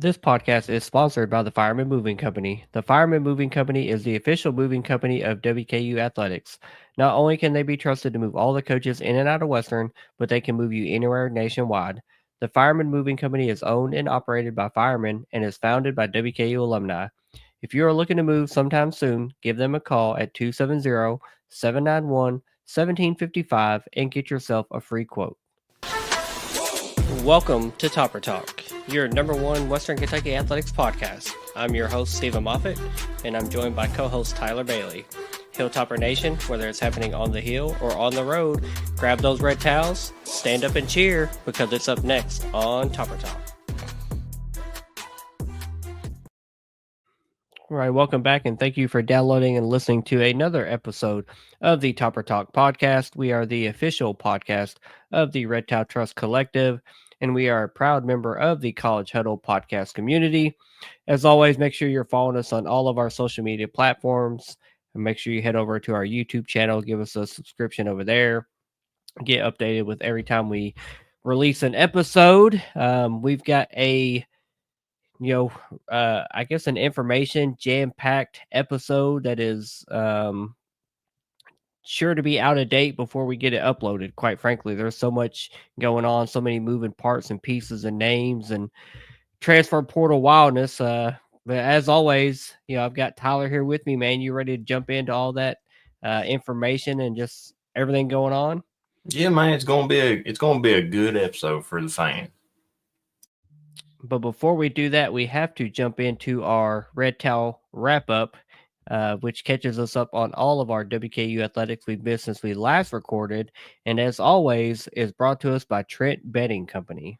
This podcast is sponsored by the Fireman Moving Company. The Fireman Moving Company is the official moving company of WKU Athletics. Not only can they be trusted to move all the coaches in and out of Western, but they can move you anywhere nationwide. The Fireman Moving Company is owned and operated by firemen and is founded by WKU alumni. If you are looking to move sometime soon, give them a call at 270-791-1755 and get yourself a free quote. Welcome to Topper Talk, your number one Western Kentucky athletics podcast. I'm your host, Stephen Moffitt, and I'm joined by co-host Tyler Bailey. Hilltopper Nation, whether it's happening on the hill or on the road, grab those red towels, stand up and cheer, because it's up next on Topper Talk. All right, welcome back, and thank you for downloading and listening to another episode of the Topper Talk podcast. We are the official podcast of the Red Towel Trust Collective, and we are a proud member of the College Huddle podcast community. As always, make sure you're following us on all of our social media platforms, and make sure you head over to our YouTube channel, give us a subscription over there, get updated with every time we release an episode. We've got I guess an information jam-packed episode that is sure to be out of date before we get it uploaded. Quite frankly, there's so much going on, so many moving parts and pieces and names and transfer portal wildness. But as always, I've got Tyler here with me, man. You ready to jump into all that information and just everything going on? Yeah, man, it's gonna be a good episode for the fans. But before we do that, we have to jump into our Red Towel wrap up, which catches us up on all of our WKU athletics we've missed since we last recorded. And as always, is brought to us by Trent Bedding Company.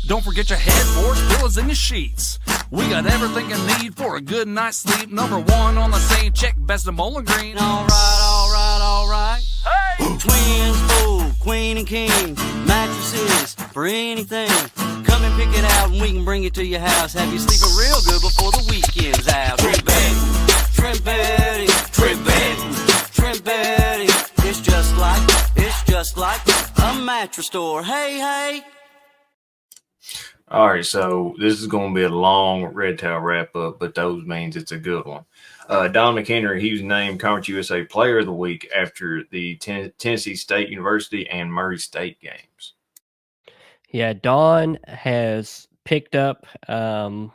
Don't forget your headboards, pillows, and your sheets. We got everything you need for a good night's sleep. Number one on the same check, best of Bowling Green. All right. Hey! Twins, full, queen and king, mattresses for anything. Come and pick it out and we can bring it to your house. Have you sleeping real good before the weekend's out. Trent Bedding. It's just like a mattress store. Hey. All right, so this is going to be a long Red Towel wrap-up, but those means it's a good one. Don McHenry, he was named Conference USA Player of the Week after the Tennessee State University and Murray State games. Yeah, Don has picked up. I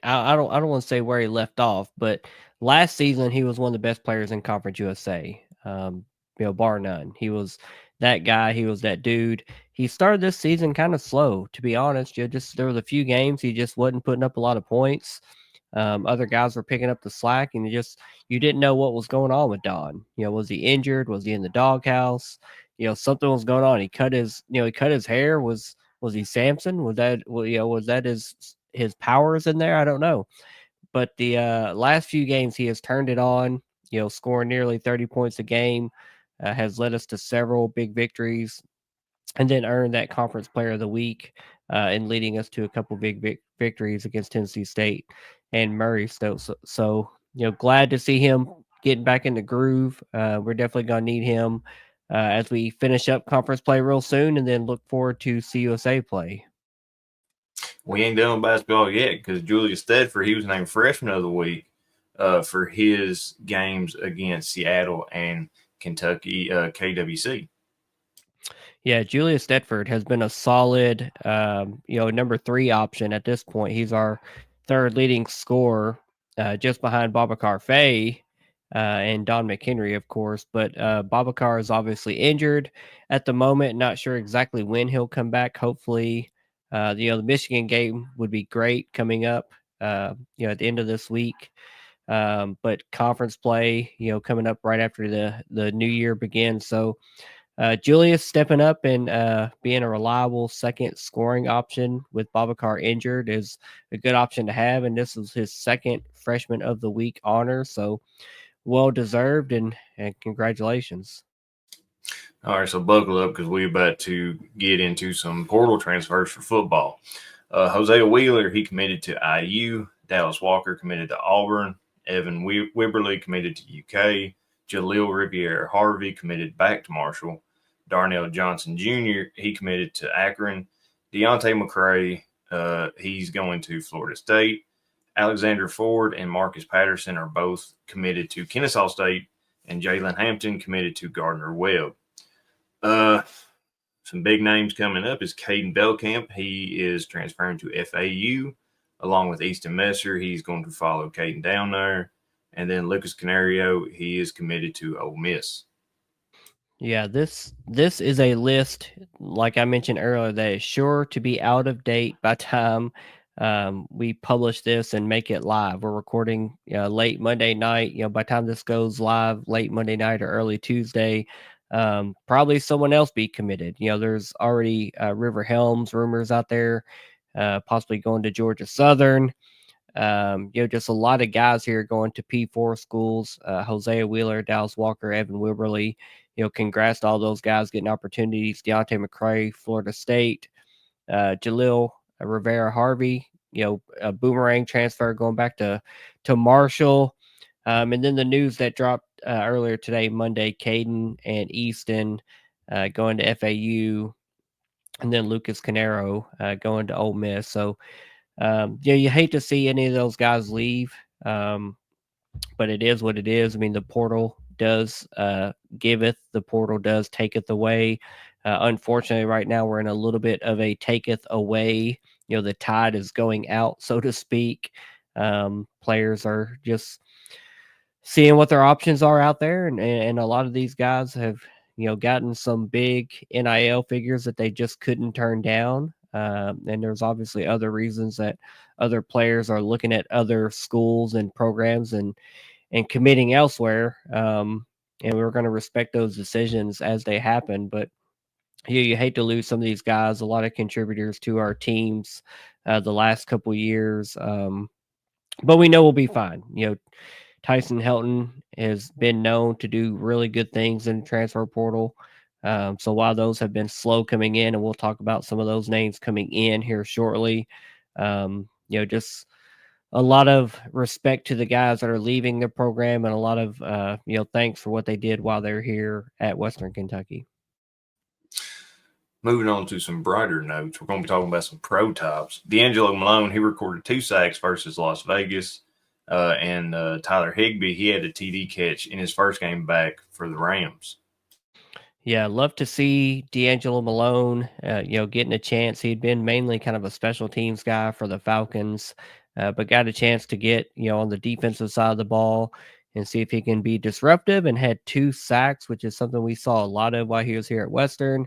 don't want to say where he left off, but last season he was one of the best players in Conference USA. Bar none. He was that guy. He was that dude. He started this season kind of slow, to be honest. There was a few games he just wasn't putting up a lot of points. Other guys were picking up the slack, and you didn't know what was going on with Don. Was he injured? Was he in the doghouse? Something was going on. He cut his hair. Was he Samson? Was that his powers in there? I don't know. But the last few games he has turned it on. Scoring nearly 30 points a game, has led us to several big victories, and then earned that Conference Player of the Week, and leading us to a couple big victories against Tennessee State and Murray. So glad to see him getting back in the groove. We're definitely going to need him as we finish up conference play real soon, and then look forward to CUSA play. We ain't done basketball yet because Julius Thedford, he was named Freshman of the Week for his games against Seattle and Kentucky KWC. Yeah, Julius Thedford has been a solid, number 3 option at this point. He's our third leading scorer, just behind Babacar Faye and Don McHenry, of course. But Babacar is obviously injured at the moment. Not sure exactly when he'll come back. Hopefully, the Michigan game would be great coming up, at the end of this week. But conference play, coming up right after the new year begins. So Julius stepping up and being a reliable second scoring option with Babacar injured is a good option to have. And this is his second Freshman of the Week honor. So well deserved, and congratulations. All right, so buckle up because we're about to get into some portal transfers for football. Hosea Wheeler, he committed to IU. Dallas Walker committed to Auburn. Evan Wibberley committed to UK. Jaleel Riviere-Harvey committed back to Marshall. Darnell Johnson Jr., he committed to Akron. Deontay McCray, He's going to Florida State. Alexander Ford and Marcus Patterson are both committed to Kennesaw State, and Jalen Hampton committed to Gardner-Webb. Some big names coming up is Caden Belkamp. He is transferring to FAU along with Easton Messer. He's going to follow Caden down there. And then Lucas Canario, he is committed to Ole Miss. Yeah, this is a list, like I mentioned earlier, that is sure to be out of date by time we publish this and make it live. We're recording late Monday night. By the time this goes live, late Monday night or early Tuesday, probably someone else be committed. There's already River Helms rumors out there, possibly going to Georgia Southern. Just a lot of guys here going to P4 schools. Hosea Wheeler, Dallas Walker, Evan Wibberly. Congrats to all those guys getting opportunities. Deontay McCray, Florida State. Jalil Rivera Harvey, a boomerang transfer going back to Marshall. And then the news that dropped earlier today, Monday, Caden and Easton going to FAU, and then Lucas Canero going to Ole Miss. So, you hate to see any of those guys leave, but it is what it is. I mean, the portal does giveth, the portal does taketh away. Unfortunately, right now we're in a little bit of a taketh away. The tide is going out, so to speak. Players are just seeing what their options are out there, and a lot of these guys have gotten some big NIL figures that they just couldn't turn down. And there's obviously other reasons that other players are looking at other schools and programs and committing elsewhere. And we're going to respect those decisions as they happen. But you hate to lose some of these guys, a lot of contributors to our teams the last couple of years. But we know we'll be fine. Tyson Helton has been known to do really good things in the transfer portal. So while those have been slow coming in, and we'll talk about some of those names coming in here shortly, just a lot of respect to the guys that are leaving the program, and a lot of thanks for what they did while they're here at Western Kentucky. Moving on to some brighter notes, we're going to be talking about some pro tops. D'Angelo Malone, he recorded 2 sacks versus Las Vegas. And Tyler Higbee, he had a TD catch in his first game back for the Rams. Yeah, love to see D'Angelo Malone, getting a chance. He'd been mainly kind of a special teams guy for the Falcons, but got a chance to get, on the defensive side of the ball and see if he can be disruptive, and had 2 sacks, which is something we saw a lot of while he was here at Western.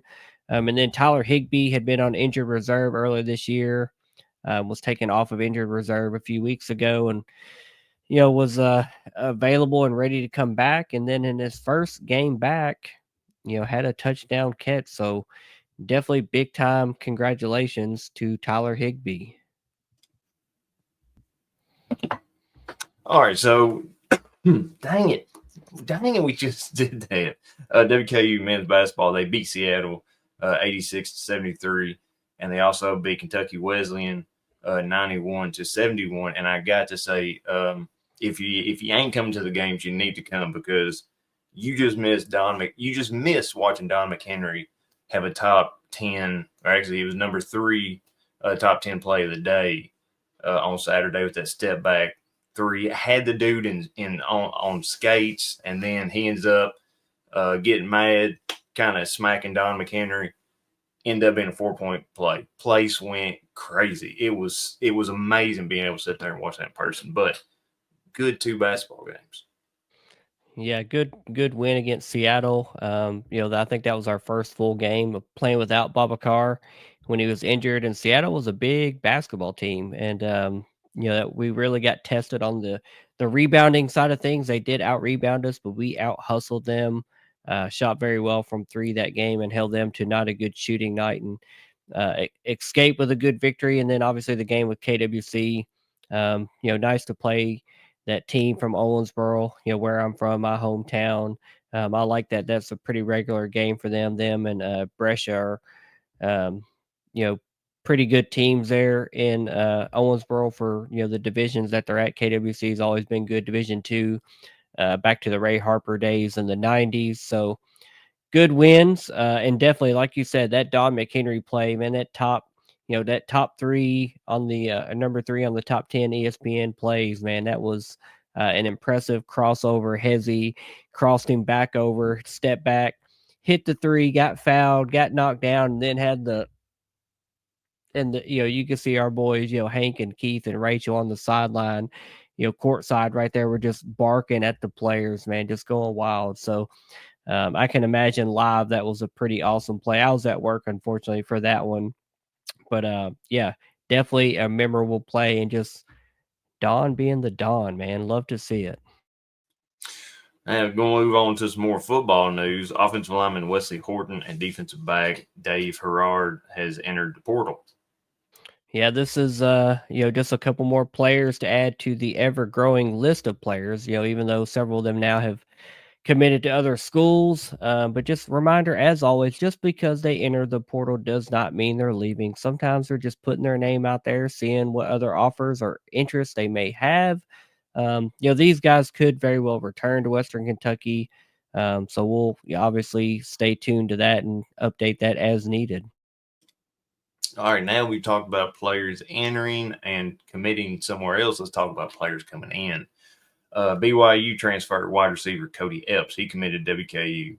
And then Tyler Higbee had been on injured reserve earlier this year, was taken off of injured reserve a few weeks ago, and was available and ready to come back. And then in his first game back, had a touchdown catch. So definitely big time congratulations to Tyler Higbee. All right, so dang it, we just did that. WKU men's basketball, they beat Seattle 86-73, and they also beat Kentucky Wesleyan 91-71. And I got to say, if you ain't coming to the games, you need to come, because you just missed watching Don McHenry have a top 10, or actually it was number 3 top 10 play of the day on Saturday with that step back 3. Had the dude on skates, and then he ends up getting mad, kind of smacking Don McHenry. Ended up being a 4-point play. Place went crazy. It was amazing being able to sit there and watch that in person. But good 2 basketball games. Yeah, good win against Seattle. I think that was our first full game of playing without Babacar when he was injured. And Seattle was a big basketball team, and that we really got tested on the rebounding side of things. They did out rebound us, but we out hustled them. Shot very well from 3 that game and held them to not a good shooting night, and escape with a good victory. And then obviously the game with KWC, nice to play that team from Owensboro, where I'm from, my hometown. I like that. That's a pretty regular game for them. Them and Brescia are, pretty good teams there in Owensboro for, the divisions that they're at. KWC has always been good. Division 2. Back to the Ray Harper days in the 90s. So good wins. And definitely, like you said, that Don McHenry play, man, that top, that top 3 on the number 3 on the top 10 ESPN plays, man, that was an impressive crossover. Hezzy crossed him back over, step back, hit the 3, got fouled, got knocked down, and then had you can see our boys, Hank and Keith and Rachel on the sideline, courtside right there. We're just barking at the players, man, just going wild. So I can imagine live that was a pretty awesome play. I was at work, unfortunately, for that one. But yeah, definitely a memorable play, and just Don being the Don, man. Love to see it. Now, going to move on to some more football news. Offensive lineman Wesley Horton and defensive back Dave Herrard has entered the portal. Yeah, this is just a couple more players to add to the ever-growing list of players. Even though several of them now have committed to other schools. But just reminder, as always, just because they enter the portal does not mean they're leaving. Sometimes they're just putting their name out there, seeing what other offers or interests they may have. These guys could very well return to Western Kentucky. So we'll obviously stay tuned to that and update that as needed. All right, now we talked about players entering and committing somewhere else. Let's talk about players coming in. BYU transfer wide receiver Cody Epps. He committed WKU.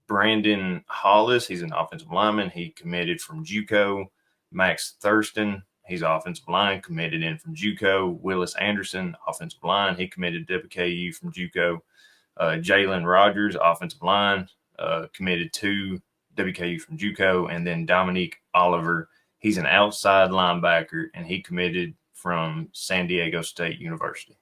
Brandon Hollis, he's an offensive lineman. He committed from JUCO. Max Thurston, he's offensive line, committed in from JUCO. Willis Anderson, offensive line. He committed WKU from JUCO. Jalen Rogers, offensive line, committed to WKU from JUCO. And then Dominique Oliver, he's an outside linebacker, and he committed from San Diego State University.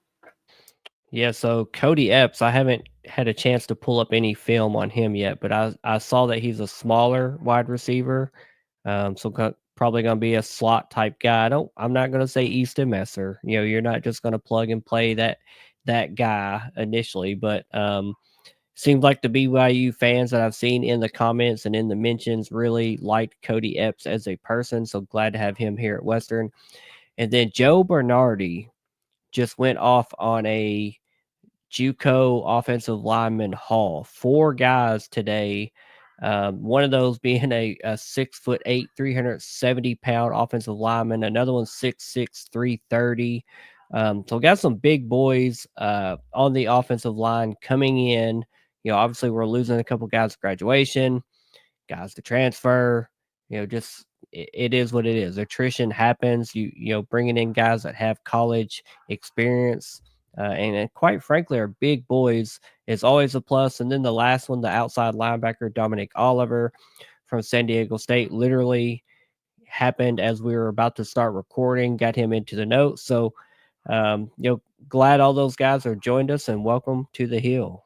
Yeah, so Cody Epps, I haven't had a chance to pull up any film on him yet, but I saw that he's a smaller wide receiver, so probably going to be a slot type guy. I'm not going to say Easton Messer. You're not just going to plug and play that guy initially, but seems like the BYU fans that I've seen in the comments and in the mentions really liked Cody Epps as a person, so glad to have him here at Western. And then Joe Bernardi just went off on a JUCO offensive lineman haul. 4 guys today. One of those being a 6'8", 370-pound offensive lineman. Another one's 6'6", 330. So we got some big boys on the offensive line coming in. Obviously we're losing a couple guys to graduation, guys to transfer. Just it is what it is. Attrition happens. Bringing in guys that have college experience. And quite frankly, our big boys is always a plus. And then the last one, the outside linebacker, Dominic Oliver from San Diego State, literally happened as we were about to start recording, got him into the notes. So, glad all those guys have joined us, and welcome to the Hill.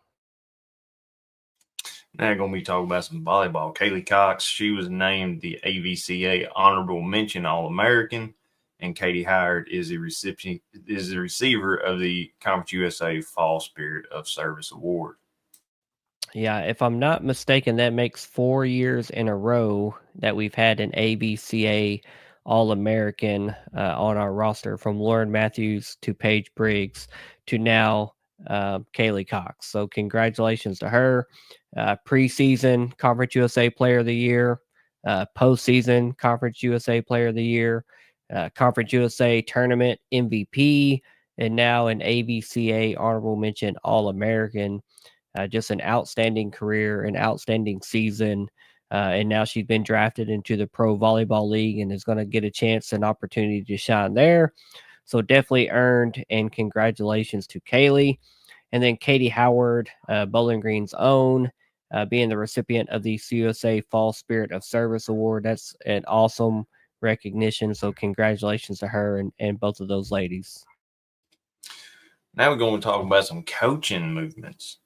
Now going to be talking about some volleyball. Kaylee Cox, she was named the AVCA Honorable Mention All-American. And Katie Howard is the receiver of the Conference USA Fall Spirit of Service Award. Yeah, if I'm not mistaken, that makes 4 years in a row that we've had an ABCA All-American on our roster, from Lauren Matthews to Paige Briggs to now Kaylee Cox. So congratulations to her. Preseason Conference USA Player of the Year, postseason Conference USA Player of the Year, Conference USA Tournament MVP, and now an AVCA Honorable Mention All-American. Just an outstanding career, an outstanding season, and now she's been drafted into the Pro Volleyball League and is going to get a chance and opportunity to shine there. So definitely earned, and congratulations to Kaylee. And then Katie Howard, Bowling Green's own, being the recipient of the CUSA Fall Spirit of Service Award. That's an awesome recognition. So congratulations to her and both of those ladies. Now we're going to talk about some coaching movements.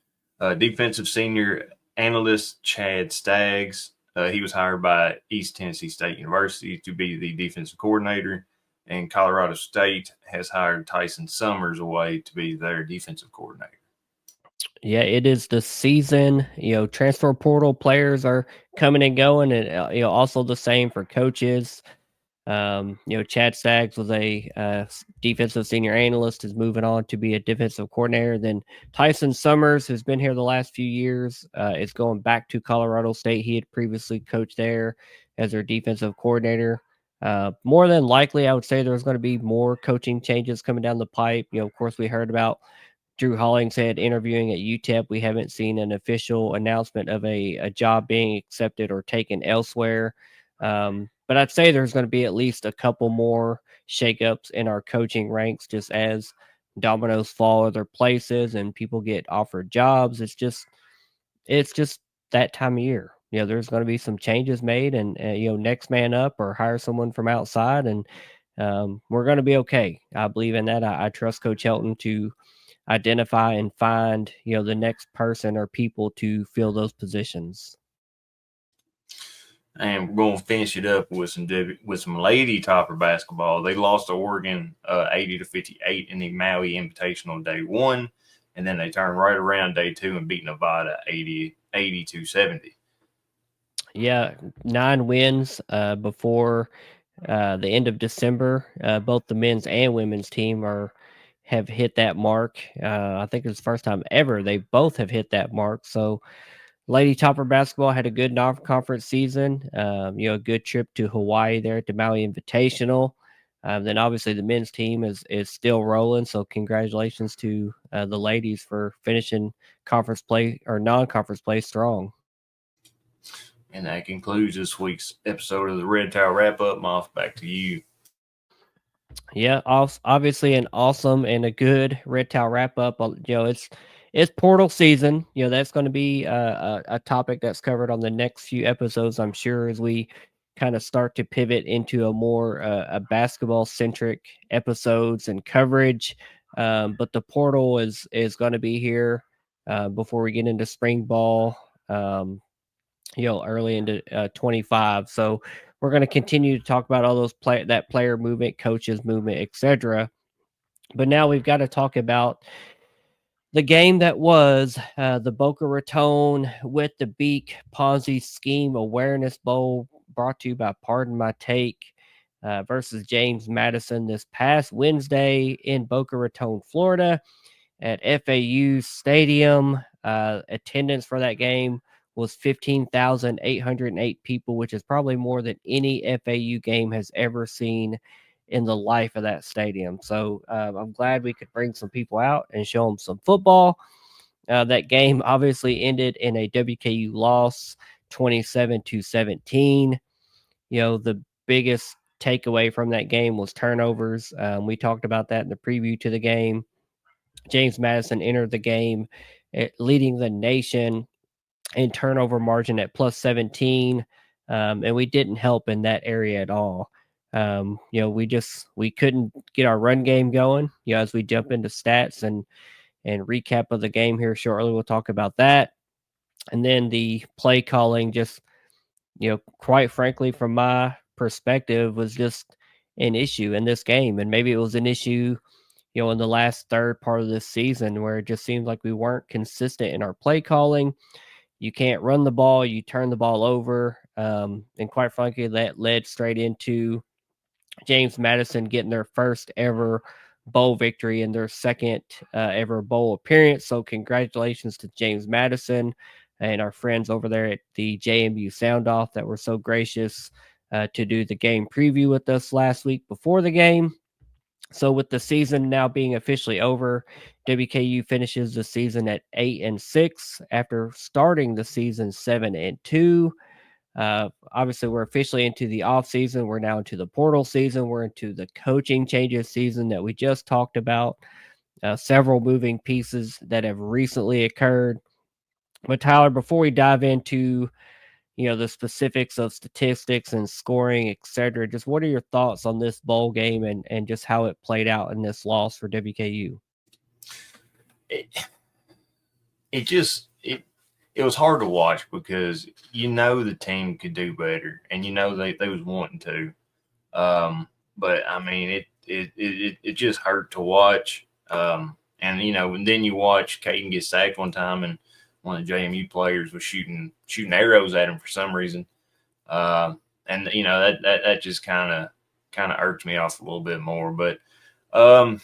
Defensive senior analyst Chad Staggs, he was hired by East Tennessee State University to be the defensive coordinator, and Colorado State has hired Tyson Summers away to be their defensive coordinator. Yeah, it is the season. Transfer portal players are coming and going, and also the same for coaches. Chad Staggs was a defensive senior analyst, is moving on to be a defensive coordinator. Then Tyson Summers, who's been here the last few years, is going back to Colorado State. He had previously coached there as their defensive coordinator. More than likely, I would say there's going to be more coaching changes coming down the pipe. Of course, we heard about Drew Hollingshead interviewing at UTEP. We haven't seen an official announcement of a job being accepted or taken elsewhere. But I'd say there's going to be at least a couple more shakeups in our coaching ranks just as dominoes fall other places and people get offered jobs. It's just that time of year. There's going to be some changes made, and next man up or hire someone from outside, and we're going to be okay. I believe in that. I trust Coach Helton to identify and find the next person or people to fill those positions. And we're going to finish it up with some lady topper basketball. They lost to Oregon 80-58 in the Maui Invitational day 1, and then they turned right around day 2 and beat Nevada 80-70. Yeah, 9 wins before the end of December. Both the men's and women's team have hit that mark. I think it's the first time ever they both have hit that mark. So Lady Topper basketball had a good non-conference season. A good trip to Hawaii there at the Maui Invitational. Then obviously the men's team is still rolling. So congratulations to the ladies for finishing conference play or non-conference play strong. And that concludes this week's episode of the Red Towel Wrap-Up. Moff, back to you. Yeah, obviously an awesome and a good Red Towel wrap-up. It's portal season. That's going to be a topic that's covered on the next few episodes, I'm sure, as we kind of start to pivot into a more a basketball-centric episodes and coverage. But the portal is going to be here before we get into spring ball. Early into 25. So we're going to continue to talk about all those player movement, coaches movement, etc. But now we've got to talk about the game that was the Boca Raton with the Beak Ponzi Scheme Awareness Bowl, brought to you by Pardon My Take versus James Madison this past Wednesday in Boca Raton, Florida at FAU Stadium. Attendance for that game was 15,808 people, which is probably more than any FAU game has ever seen in the life of that stadium. So I'm glad we could bring some people out and show them some football. That game obviously ended in a WKU loss, 27-17. The biggest takeaway from that game was turnovers. We talked about that in the preview to the game. James Madison entered the game leading the nation in turnover margin at plus 17. And we didn't help in that area at all. We couldn't get our run game going. As we jump into stats and recap of the game here shortly, we'll talk about that. And then the play calling, just quite frankly, from my perspective, was just an issue in this game. And maybe it was an issue in the last third part of this season, where it just seemed like we weren't consistent in our play calling. You can't run the ball, you turn the ball over. And quite frankly, that led straight into James Madison getting their first ever bowl victory and their second ever bowl appearance. So congratulations to James Madison and our friends over there at the JMU Sound Off that were so gracious to do the game preview with us last week before the game. So with the season now being officially over, WKU finishes the season at 8-6 after starting the season 7-2. Obviously, we're officially into the offseason. We're now into the portal season. We're into the coaching changes season that we just talked about. Several moving pieces that have recently occurred. But Tyler, before we dive into the specifics of statistics and scoring, etc., just what are your thoughts on this bowl game and just how it played out in this loss for WKU? It was hard to watch because the team could do better, and they was wanting to. But I mean, it just hurt to watch. And then you watch Caden get sacked one time, and one of the JMU players was shooting arrows at him for some reason. And that just kind of irked me off a little bit more. But I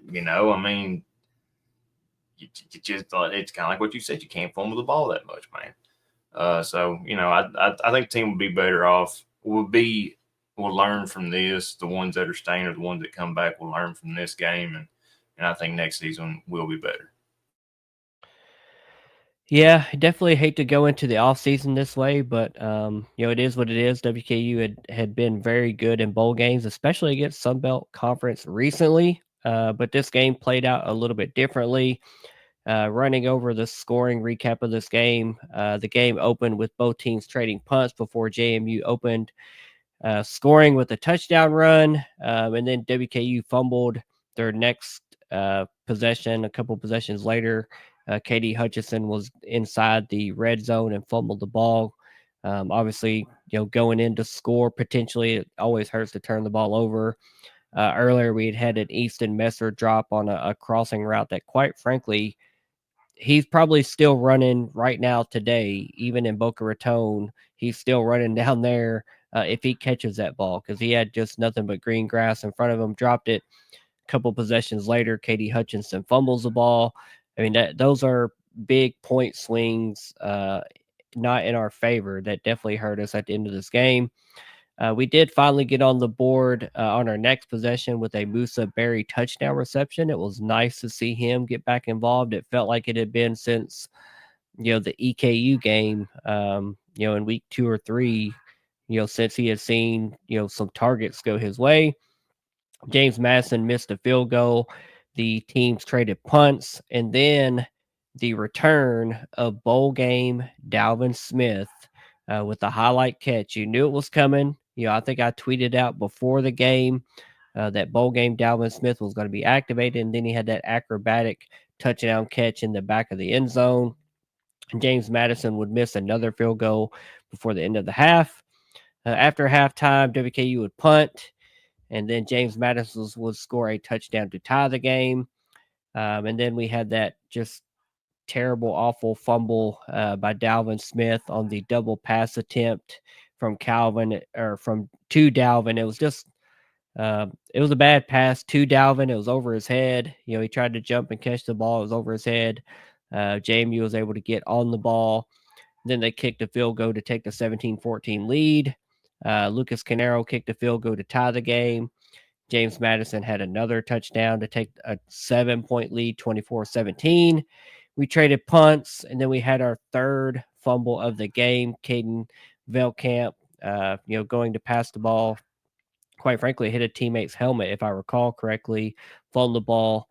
mean, you just thought it's kind of like what you said. You can't fumble the ball that much, man. So I think the team would be better off. Would be will learn from this. The ones that are staying or the ones that come back will learn from this game, and I think next season will be better. Yeah, I definitely hate to go into the off season this way, but it is what it is. WKU had been very good in bowl games, especially against Sunbelt Conference recently. But this game played out a little bit differently. Running over the scoring recap of this game, the game opened with both teams trading punts before JMU opened scoring with a touchdown run, and then WKU fumbled their next possession. A couple possessions later, KD Hutchinson was inside the red zone and fumbled the ball. Obviously, going in to score potentially, it always hurts to turn the ball over. Earlier, we had an Easton Messer drop on a crossing route that, quite frankly, he's probably still running right now today, even in Boca Raton. He's still running down there if he catches that ball, because he had just nothing but green grass in front of him, dropped it. A couple possessions later, KD Hutchinson fumbles the ball. I mean, those are big point swings, not in our favor. That definitely hurt us at the end of this game. We did finally get on the board on our next possession with a Musa Berry touchdown reception. It was nice to see him get back involved. It felt like it had been since, the EKU game, in week 2 or 3, since he had seen, some targets go his way. James Madison missed a field goal. The teams traded punts, and then the return of bowl game Dalvin Smith with the highlight catch. You knew it was coming. I think I tweeted out before the game that bowl game Dalvin Smith was going to be activated, and then he had that acrobatic touchdown catch in the back of the end zone. James Madison would miss another field goal before the end of the half. After halftime, WKU would punt, and then James Madison would score a touchdown to tie the game. And then we had that just terrible, awful fumble by Dalvin Smith on the double pass attempt from Calvin or to Dalvin. It was just, it was a bad pass to Dalvin. It was over his head. He tried to jump and catch the ball. It was over his head. JMU was able to get on the ball. Then they kicked a field goal to take the 17-14 lead. Lucas Canero kicked a field goal to tie the game. James Madison had another touchdown to take a 7-point lead, 24-17. We traded punts, and then we had our third fumble of the game. Caden Velkamp, going to pass the ball. Quite frankly, hit a teammate's helmet, if I recall correctly. Fumbled the ball.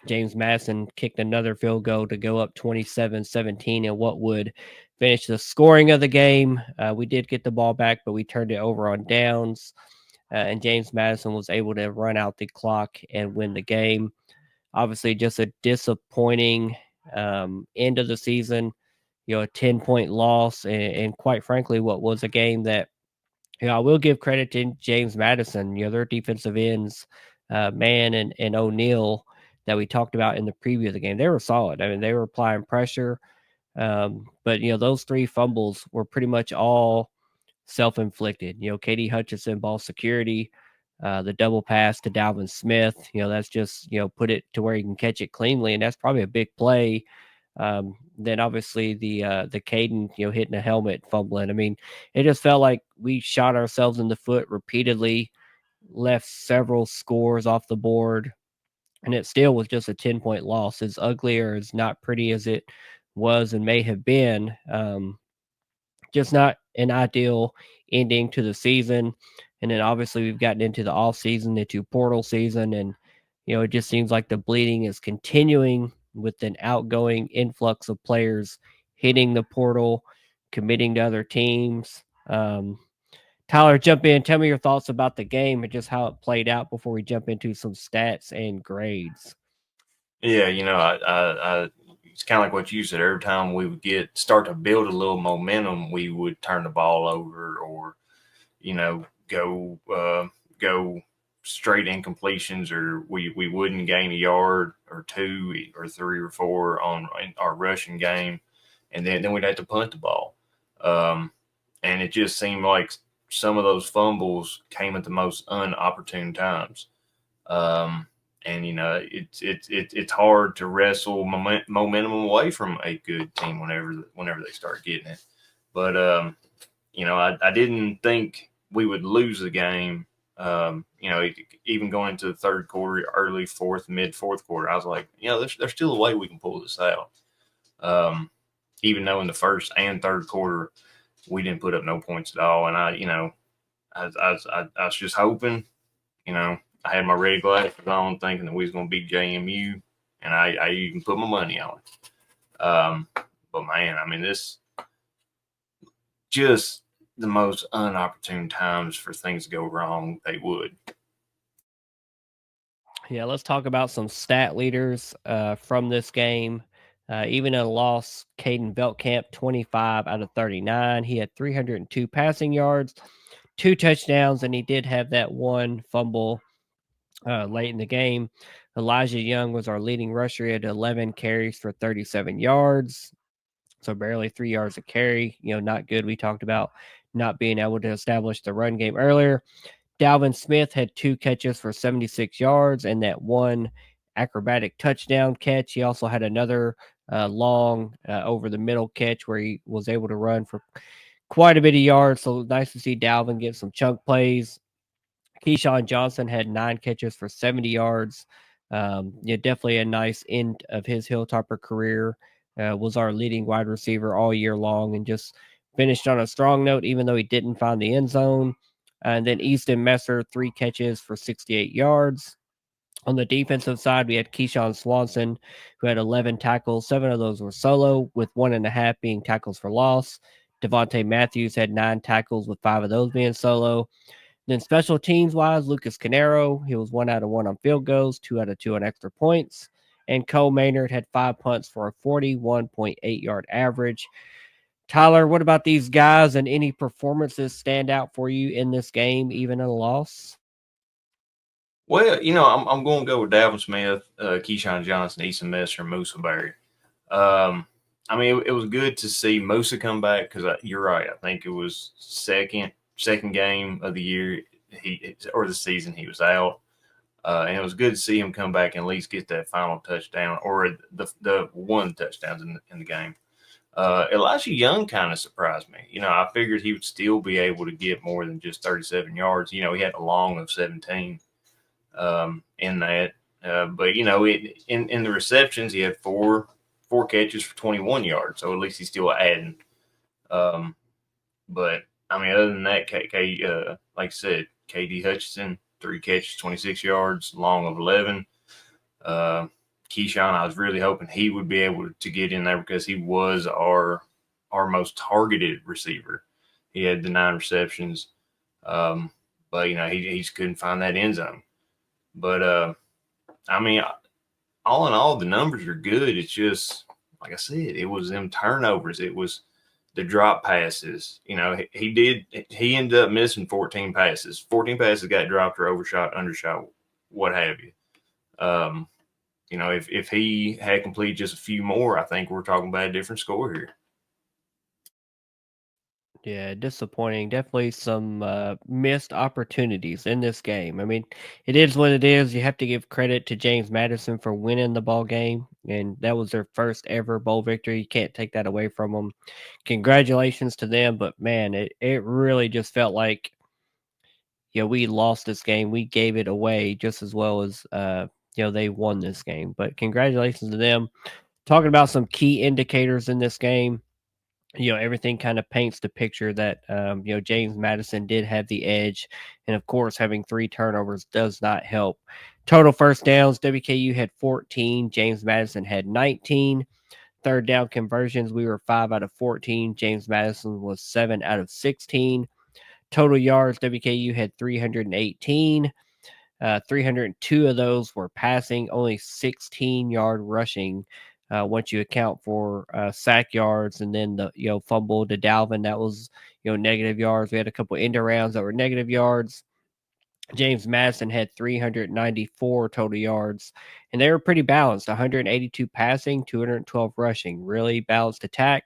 James Madison kicked another field goal to go up 27-17 in what would finish the scoring of the game. We did get the ball back, but we turned it over on downs. And James Madison was able to run out the clock and win the game. Obviously, just a disappointing end of the season, a 10-point loss. And quite frankly, what was a game that, I will give credit to James Madison, their defensive ends, Mann and O'Neal, that we talked about in the preview of the game. They were solid. I mean, they were applying pressure. But, those 3 fumbles were pretty much all self-inflicted. KD Hutchinson, ball security, the double pass to Dalvin Smith, that's just, put it to where you can catch it cleanly. And that's probably a big play. Then obviously the Caden, hitting a helmet, fumbling. I mean, it just felt like we shot ourselves in the foot repeatedly, left several scores off the board, and it still was just a 10-point loss. As ugly or as not pretty as it was and may have been, just not an ideal ending to the season. And then obviously we've gotten into the off season, into portal season, and it just seems like the bleeding is continuing with an outgoing influx of players hitting the portal, committing to other teams. Tyler, jump in. Tell me your thoughts about the game and just how it played out before we jump into some stats and grades. Yeah, I it's kind of like what you said. Every time we would start to build a little momentum, we would turn the ball over or, go straight incompletions, or we wouldn't gain a yard or 2 or 3 or 4 on our rushing game, and then we'd have to punt the ball. And it just seemed like some of those fumbles came at the most unopportune times. And it's hard to wrestle momentum away from a good team whenever they start getting it. But I didn't think we would lose the game. Even going into the third quarter, early fourth, mid fourth quarter, I was like, there's still a way we can pull this out. Even though in the first and third quarter we didn't put up no points at all, and I was just hoping, I had my red glasses on, thinking that we was going to beat JMU, and I even put my money on it. But man, I mean, this just the most unopportune times for things to go wrong. They would. Yeah, let's talk about some stat leaders from this game. Even in a loss, Caden Beltcamp, 25 out of 39. He had 302 passing yards, 2 touchdowns, and he did have that one fumble late in the game. Elijah Young was our leading rusher. He had 11 carries for 37 yards, so barely 3 yards a carry. Not good. We talked about not being able to establish the run game earlier. Dalvin Smith had 2 catches for 76 yards and that one acrobatic touchdown catch. He also had another long over the middle catch where he was able to run for quite a bit of yards. So nice to see Dalvin get some chunk plays. Keyshawn Johnson had 9 catches for 70 yards. Definitely a nice end of his Hilltopper career. Was our leading wide receiver all year long and just finished on a strong note, even though he didn't find the end zone. And then Easton Messer, 3 catches for 68 yards. On the defensive side, we had Keyshawn Swanson, who had 11 tackles. 7 of those were solo, with 1.5 being tackles for loss. Devontae Matthews had 9 tackles, with 5 of those being solo. Then special teams wise, Lucas Canero, he was 1 out of 1 on field goals, 2 out of 2 on extra points. And Cole Maynard had 5 punts for a 41.8 yard average. Tyler, what about these guys, and any performances stand out for you in this game, even in a loss? Well, I'm going to go with Dalvin Smith, Keyshawn Johnson, Easton Messer, and Musa Berry. I mean, it was good to see Musa come back because you're right. I think it was second game of the year or the season he was out. And it was good to see him come back and at least get that final touchdown or the one touchdowns in the game. Elijah Young kind of surprised me. I figured he would still be able to get more than just 37 yards. He had a long of 17 in that. But, in the receptions, he had four catches for 21 yards. So at least he's still adding. But, I mean, other than that, like I said, KD Hutchinson, 3 catches, 26 yards, long of 11. Keyshawn, I was really hoping he would be able to get in there because he was our most targeted receiver. He had the 9 receptions, but he just couldn't find that end zone. But I mean, all in all, the numbers are good. It's just like I said, it was them turnovers. It was the drop passes. He ended up missing 14 passes. 14 passes got dropped or overshot, undershot, what have you. If he had completed just a few more, I think we're talking about a different score here. Yeah, disappointing. Definitely some missed opportunities in this game. I mean, it is what it is. You have to give credit to James Madison for winning the ball game, and that was their first ever bowl victory. You can't take that away from them. Congratulations to them, but man, it really just felt like we lost this game. We gave it away just as well as they won this game. But congratulations to them. Talking about some key indicators in this game. Everything kind of paints the picture that, James Madison did have the edge. And of course, having 3 turnovers does not help. Total first downs, WKU had 14. James Madison had 19. Third down conversions, we were 5 out of 14. James Madison was 7 out of 16. Total yards, WKU had 318. 302 of those were passing, only 16-yard rushing. Once you account for sack yards and then the fumble to Dalvin, that was negative yards. We had a couple end arounds that were negative yards. James Madison had 394 total yards, and they were pretty balanced. 182 passing, 212 rushing. Really balanced attack.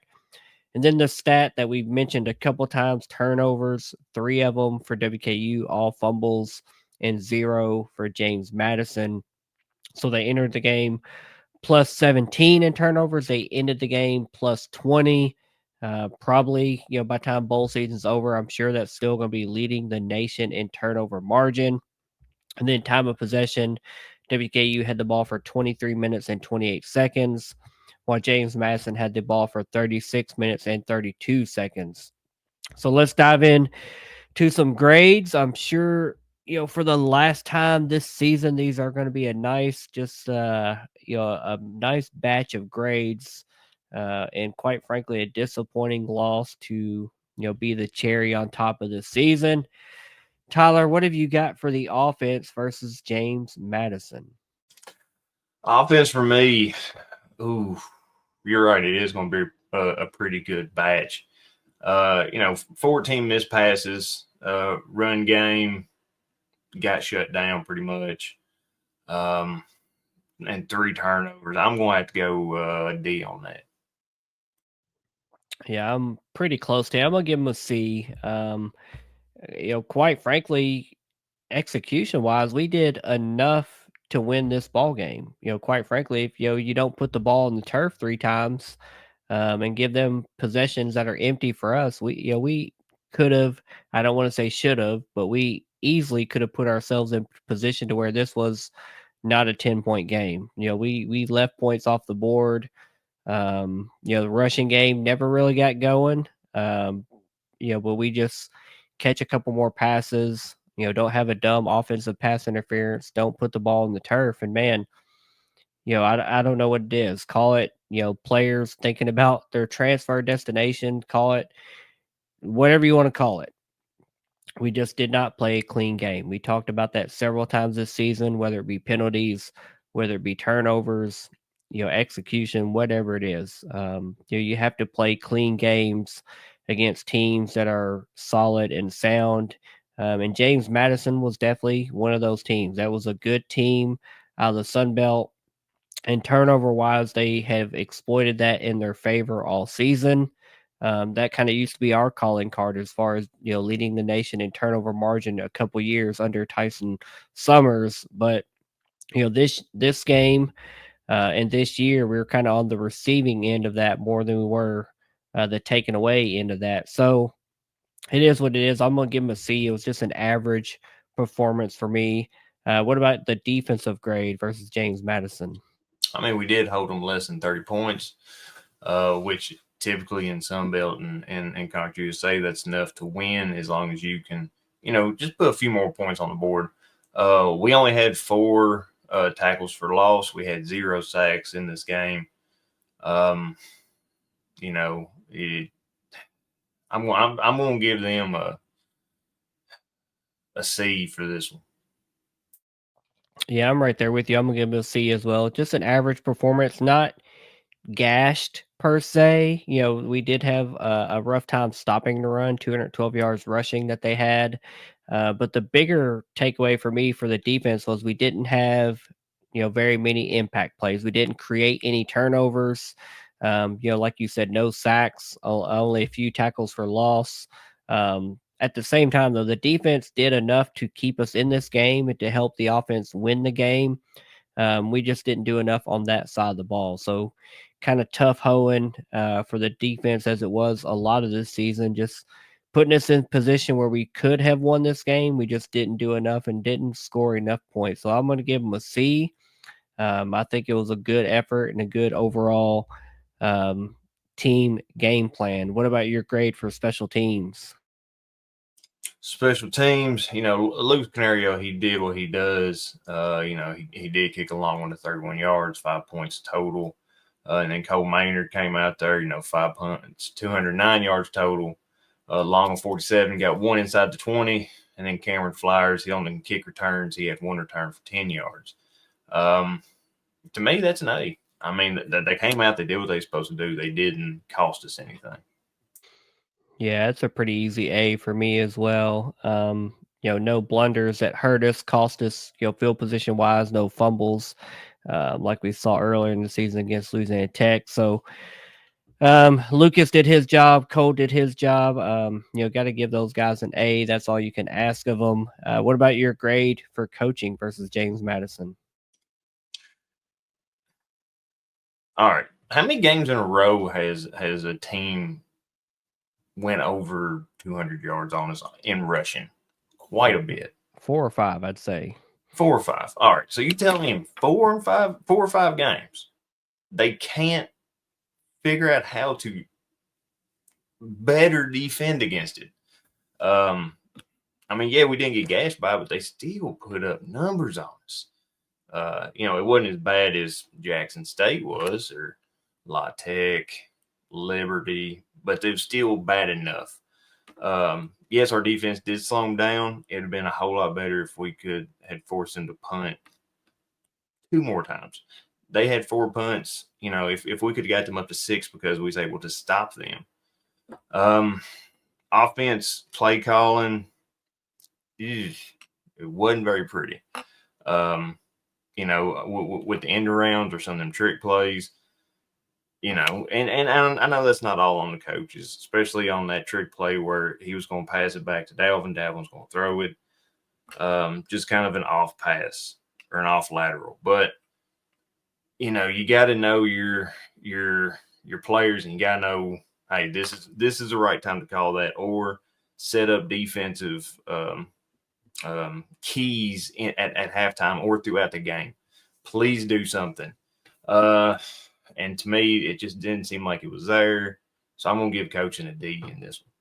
And then the stat that we've mentioned a couple times: turnovers, 3 of them for WKU, all fumbles, and 0 for James Madison. So they entered the game plus 17 in turnovers. They ended the game plus 20. Probably, by the time bowl season's over, I'm sure that's still going to be leading the nation in turnover margin. And then time of possession, WKU had the ball for 23 minutes and 28 seconds, while James Madison had the ball for 36 minutes and 32 seconds. So let's dive in to some grades. I'm sure, for the last time this season, these are going to be a nice, a nice batch of grades. And quite frankly, a disappointing loss to, be the cherry on top of the season. Tyler, what have you got for the offense versus James Madison? Offense for me, ooh, you're right. It is going to be a pretty good batch. 14 missed passes, run game got shut down pretty much, and 3 turnovers. I'm going to have to go D on that. Yeah, I'm pretty close to it. I'm going to give him a C. Quite frankly, execution wise, we did enough to win this ball game. Quite frankly, if you don't put the ball on the turf 3 times and give them possessions that are empty for us, we could have, I don't want to say should have, but we easily could have put ourselves in position to where this was not a 10-point game. We left points off the board. The rushing game never really got going. But we just catch a couple more passes, don't have a dumb offensive pass interference, don't put the ball in the turf. And man, I don't know what it is. Call it, players thinking about their transfer destination, call it whatever you want to call it. We just did not play a clean game. We talked about that several times this season, whether it be penalties, whether it be turnovers, execution, whatever it is. You have to play clean games against teams that are solid and sound. And James Madison was definitely one of those teams. That was a good team out of the Sun Belt. And turnover wise, they have exploited that in their favor all season. That kind of used to be our calling card as far as leading the nation in turnover margin a couple years under Tyson Summers. But this game and this year we were kind of on the receiving end of that more than we were the taking away end of that. So it is what it is. I'm gonna give him a C. It was just an average performance for me. What about the defensive grade versus James Madison? I mean, we did hold them less than 30 points, which typically in Sunbelt and Conference USA, that's enough to win as long as you can, just put a few more points on the board. We only had 4 tackles for loss. We had 0 sacks in this game. I'm going to give them a C for this one. Yeah, I'm right there with you. I'm gonna give him a C as well. Just an average performance, not gashed per se. We did have a rough time stopping the run, 212 yards rushing that they had. But the bigger takeaway for me for the defense was we didn't have, very many impact plays. We didn't create any turnovers. Like you said, no sacks, only a few tackles for loss. At the same time, though, the defense did enough to keep us in this game and to help the offense win the game. We just didn't do enough on that side of the ball. So kind of tough hoeing for the defense as it was a lot of this season, just putting us in position where we could have won this game. We just didn't do enough and didn't score enough points. So I'm going to give them a C. I think it was a good effort and a good overall team game plan. What about your grade for special teams? Special teams, Luke Canario, he did what he does. He did kick a long one to 31 yards, 5 points total. And then Cole Maynard came out there, 5 punts, 209 yards total. Long of 47, got 1 inside the 20. And then Cameron Flyers, he only kick returns. He had 1 return for 10 yards. To me, that's an A. I mean, they came out, they did what they were supposed to do. They didn't cost us anything. Yeah, it's a pretty easy A for me as well. No blunders that hurt us, cost us, field position wise, no fumbles, like we saw earlier in the season against Louisiana Tech. So Lucas did his job, Cole did his job. Got to give those guys an A. That's all you can ask of them. What about your grade for coaching versus James Madison? All right. How many games in a row has a team went over 200 yards on us in rushing, quite a bit. 4 or 5, I'd say. 4 or 5. All right. So you tell me in 4 or 5 games, they can't figure out how to better defend against it. I mean, yeah, we didn't get gashed by it, but they still put up numbers on us. It wasn't as bad as Jackson State was or La Tech, Liberty, but they were still bad enough. Yes, our defense did slow them down. It would have been a whole lot better if we had forced them to punt 2 more times. They had 4 punts. If we could have got them up to 6 because we was able to stop them. Offense, play calling, it wasn't very pretty. With the end arounds or some of them trick plays, and I know that's not all on the coaches, especially on that trick play where he was going to pass it back to Dalvin. Dalvin's going to throw it. Just kind of an off pass or an off lateral. But, you got to know your players, and you got to know, hey, this is the right time to call that, or set up defensive keys at halftime or throughout the game. Please do something. And to me, it just didn't seem like it was there. So I'm going to give coaching a D in this one.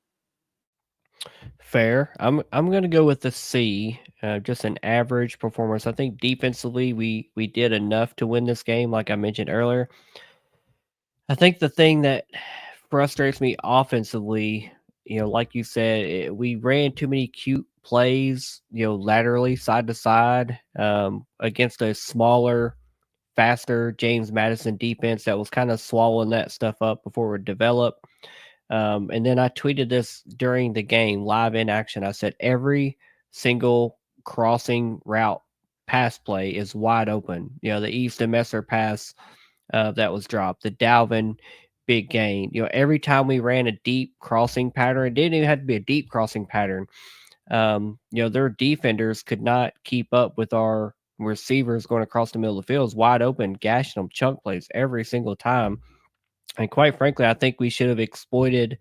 Fair. I'm going to go with the C. Just an average performance. I think defensively we did enough to win this game, like I mentioned earlier. I think the thing that frustrates me offensively, like you said, we ran too many cute plays, laterally side to side against a smaller, faster James Madison defense that was kind of swallowing that stuff up before it developed. And then I tweeted this during the game, live in action. I said, every single crossing route pass play is wide open. The Easton Messer pass that was dropped, the Dalvin big gain. Every time we ran a deep crossing pattern, it didn't even have to be a deep crossing pattern. Their defenders could not keep up with our receivers going across the middle of the field, wide open, gashing them chunk plays every single time. And quite frankly, I think we should have exploited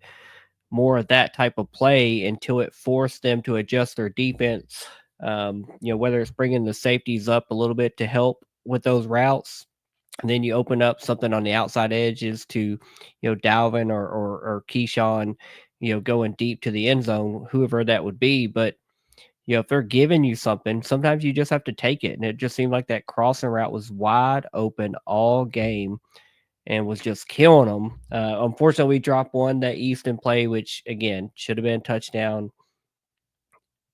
more of that type of play until it forced them to adjust their defense. Whether it's bringing the safeties up a little bit to help with those routes. And then you open up something on the outside edges to, Dalvin or Keyshawn, going deep to the end zone, whoever that would be. But, if they're giving you something, sometimes you just have to take it. And it just seemed like that crossing route was wide open all game and was just killing them. Unfortunately, we dropped one, that Easton play, which, again, should have been a touchdown.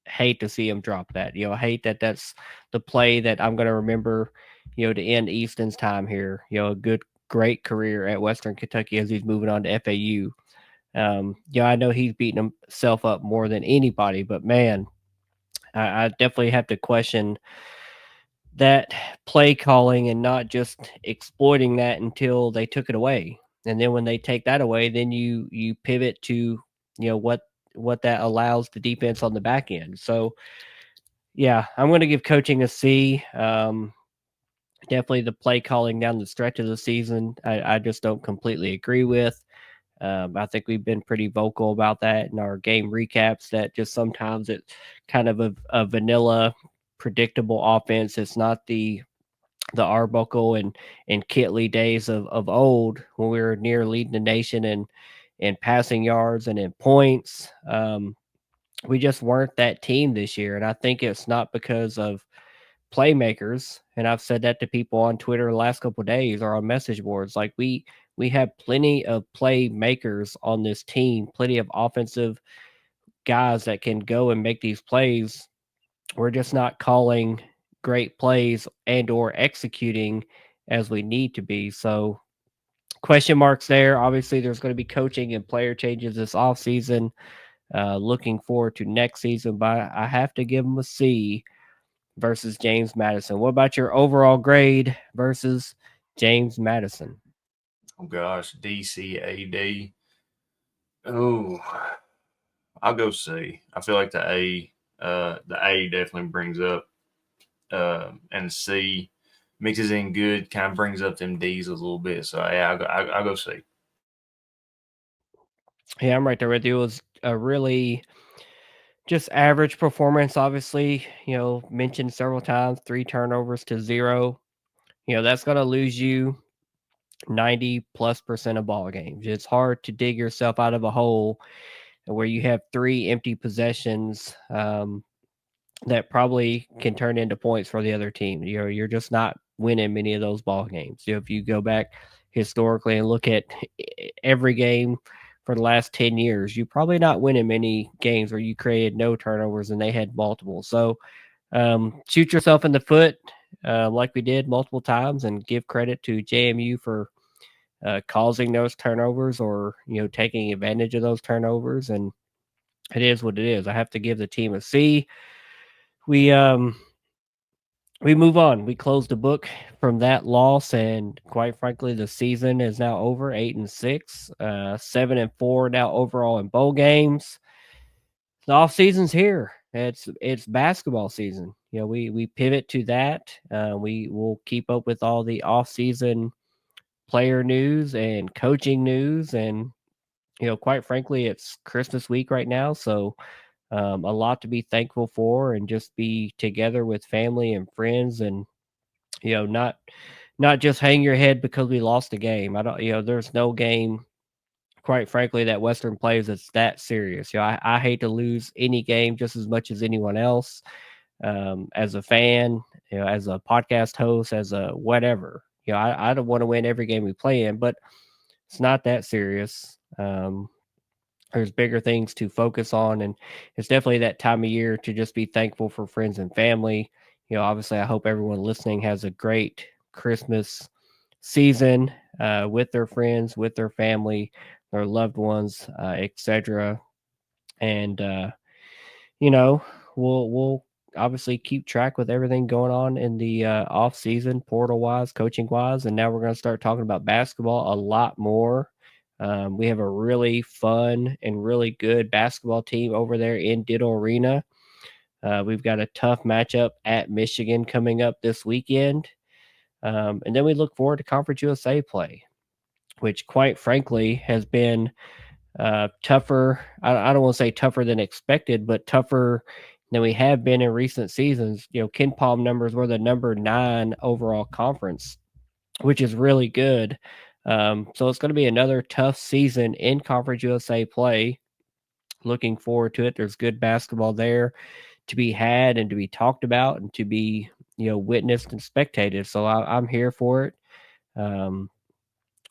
Hate to see him drop that. I hate that that's the play that I'm going to remember, to end Easton's time here. A great career at Western Kentucky as he's moving on to FAU. I know he's beating himself up more than anybody, but man, I definitely have to question that play calling and not just exploiting that until they took it away. And then when they take that away, then you pivot to, what that allows the defense on the back end. So yeah, I'm going to give coaching a C. Definitely the play calling down the stretch of the season, I just don't completely agree with. I think we've been pretty vocal about that in our game recaps, that just sometimes it's kind of a vanilla, predictable offense. It's not the Arbuckle and Kitley days of old when we were near leading the nation in passing yards and in points. We just weren't that team this year. And I think it's not because of playmakers. And I've said that to people on Twitter the last couple of days or on message boards. Like we have plenty of playmakers on this team, plenty of offensive guys that can go and make these plays. We're just not calling great plays and or executing as we need to be. So question marks there. Obviously, there's going to be coaching and player changes this offseason. Looking forward to next season, but I have to give them a C versus James Madison. What about your overall grade versus James Madison? Oh, gosh, DCAD. Oh, I'll go C. I feel like the A definitely brings up, and C mixes in good, kind of brings up them D's a little bit. So, yeah, I'll go C. Yeah, I'm right there with you. It was a really just average performance, obviously. Mentioned several times, 3 turnovers to 0. That's going to lose you 90+% of ball games. It's hard to dig yourself out of a hole where you have 3 empty possessions that probably can turn into points for the other team. You're just not winning many of those ball games. If you go back historically and look at every game for the last 10 years, you're probably not winning many games where you created no turnovers and they had multiple. So shoot yourself in the foot like we did multiple times, and give credit to JMU for causing those turnovers, or taking advantage of those turnovers. And it is what it is. I have to give the team a C. We move on. We close the book from that loss, and quite frankly, the season is now over. 8-6, 7-4 now overall in bowl games. The off season's here. It's basketball season. We pivot to that. We will keep up with all the off season player news and coaching news, and quite frankly, it's Christmas week right now, so a lot to be thankful for, and just be together with family and friends, and not just hang your head because we lost a game. I don't, there's no game, quite frankly, that Western plays that's that serious. I hate to lose any game just as much as anyone else. As a fan, as a podcast host, as a whatever, I don't want to win every game we play in, but it's not that serious. There's bigger things to focus on, and it's definitely that time of year to just be thankful for friends and family. Obviously, I hope everyone listening has a great Christmas season with their friends, with their family, their loved ones, etc. And we'll obviously keep track with everything going on in the off season, portal wise, coaching wise, and now we're going to start talking about basketball a lot more. We have a really fun and really good basketball team over there in Diddle Arena. We've got a tough matchup at Michigan coming up this weekend. And then we look forward to Conference USA play, which quite frankly has been tougher. I don't want to say tougher than expected, but tougher than we have been in recent seasons. Ken Palm numbers were the number 9 overall conference, which is really good. So it's going to be another tough season in Conference USA play. Looking forward to it. There's good basketball there to be had and to be talked about and to be witnessed and spectated. So I'm here for it.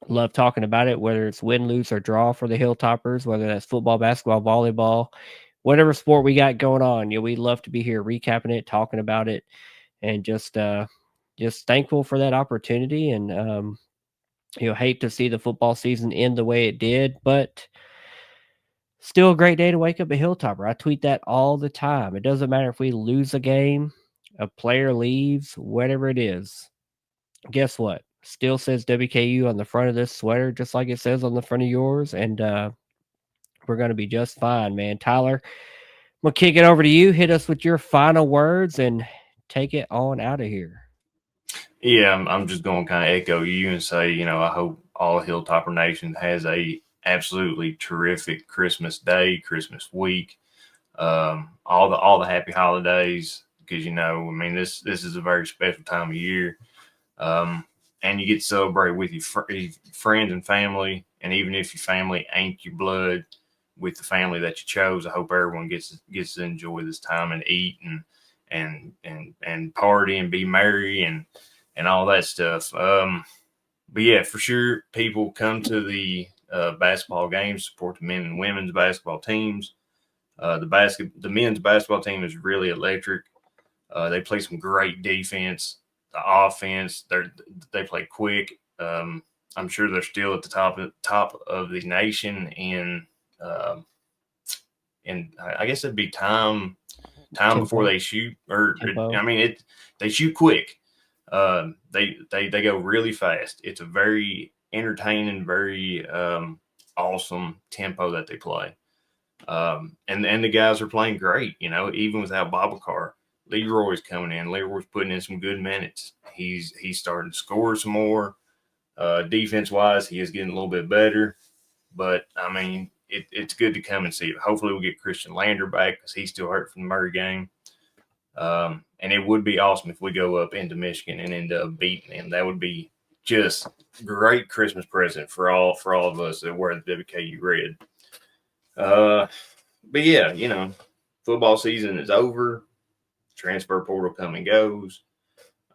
Love talking about it, whether it's win, lose, or draw for the Hilltoppers, whether that's football, basketball, volleyball, whatever sport we got going on. We love to be here recapping it, talking about it, and just thankful for that opportunity. And hate to see the football season end the way it did, but still a great day to wake up a Hilltopper. I tweet that all the time. It doesn't matter if we lose a game, a player leaves, whatever it is. Guess what? Still says WKU on the front of this sweater, just like it says on the front of yours. And we're going to be just fine, man. Tyler, I'm going to kick it over to you. Hit us with your final words and take it on out of here. Yeah, I'm just going to kind of echo you and say, I hope all Hilltopper Nation has a absolutely terrific Christmas day, Christmas week, all the happy holidays, because this is a very special time of year, and you get to celebrate with your friends and family, and even if your family ain't your blood, with the family that you chose, I hope everyone gets to enjoy this time and eat and party and be merry and all that stuff. But yeah, for sure, people come to the basketball games, support the men and women's basketball teams. The men's basketball team is really electric. They play some great defense. The offense, they play quick. I'm sure they're still at the top of the nation in I guess it'd be time Tempo. before they shoot, or Tempo. they shoot quick. They go really fast. It's a very entertaining, very awesome tempo that they play. And the guys are playing great, even without Babacar. Leroy's coming in. Leroy's putting in some good minutes. He's starting to score some more. Defense wise, he is getting a little bit better. But it's good to come and see it. Hopefully we'll get Christian Lander back because he's still hurt from the Murray game. And it would be awesome if we go up into Michigan and end up beating them. That would be just great Christmas present for all of us that wear the WKU red. But yeah, you know, football season is over. Transfer portal come and goes.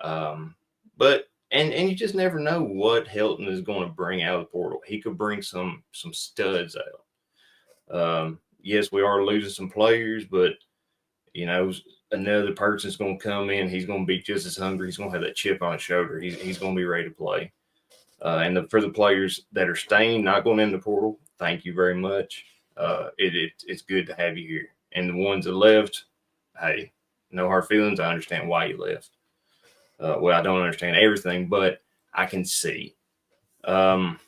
But you just never know what Helton is going to bring out of the portal. He could bring some studs out. Yes, we are losing some players, but you know, another person's going to come in. He's going to be just as hungry. He's going to have that chip on his shoulder. He's going to be ready to play. And for the players that are staying, not going in the portal, thank you very much. It's good to have you here. And the ones that left, hey, no hard feelings. I understand why you left. Well, I don't understand everything, but I can see. But,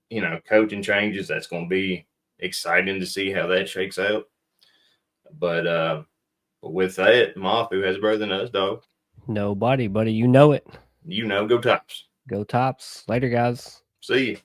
you know, coaching changes, that's going to be exciting to see how that shakes out. But with that, Moff, who has a brother than us, dog? Nobody, buddy. You know it. You know, go Tops. Go Tops. Later, guys. See you.